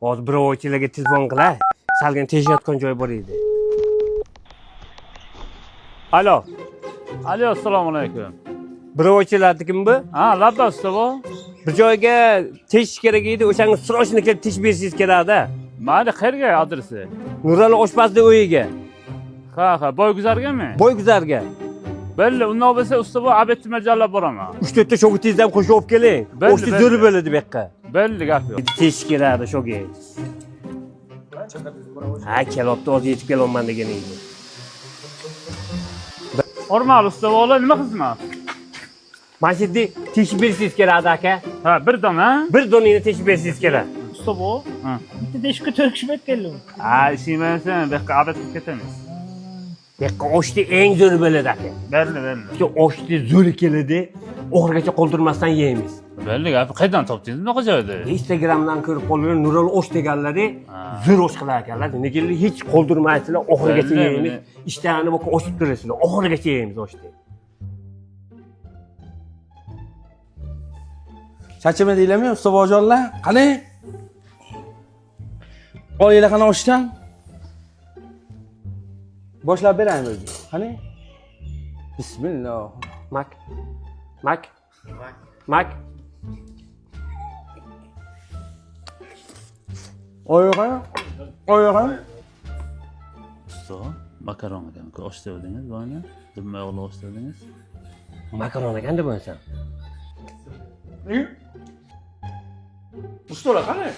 Hozir birovchilarga telefon qilay. Salgin teshayotgan joy bor edi. Alo. Alo, assalomu alaykum. Birovchilarnikimi bu? Ha, labda usta bu. Bir joyga tesh kerak edi. O'shanga srochni kelib tesh berishingiz kerak-da. Mayli, qayerga adresi? Nurali oshpazning uyiga. Ha, Boyguzargami? Boyguzarga. Belli, undan bo'lsa usta bu abetni majallab boraman. 3-4 ta shogirdingizdan qo'shib olib keling. Belli, O'shni belli. zo'r bo'ladi bu yoqqa. Belli gap yo'q. Tesh kerak shogi. Ha, kelibdi, hozir yetib kelolman degan edi. Normal usta bu, nima xizmat? Mana shu yerda teshib berishingiz kerak aka. Ha, bir dona. Bir donini teshib berishingiz kerak. Usta bu. Ha. Bitta teshikka 4 kishi bekkanlar. Ha, ishingmansan, bu yoqqa abetga ketamiz. Bu yoqqa oshni eng zo'ri bo'ladi aka. Belli. Shu oshni zo'ri keladi, oxirigacha qoldirmasdan yeymiz. Belli gap. Qayerdan topdingiz bunaqa joyda? Instagramdan ko'rib qolgan Nural osh deganlari zo'r osh qilar ekanlar. Nega hech qoldirmaysizlar, oxirigacha Belli, yeymiz. belli. Ishtahani bo'lib oshib turasizlar, oxirigacha yeymiz oshni. Charchamadinglarmi ustabojonlar? Qani? Olinglar qani oshdan. Boshlab beraymi o'zi? Qani? Bismillah. Mak. Oyoqqa. Usta, makaron ekan. Osh sevdingiz, buni. Dimma o'g'li osh sevdingiz. Makaron ekan deb o'ylasan. Ustalar qani?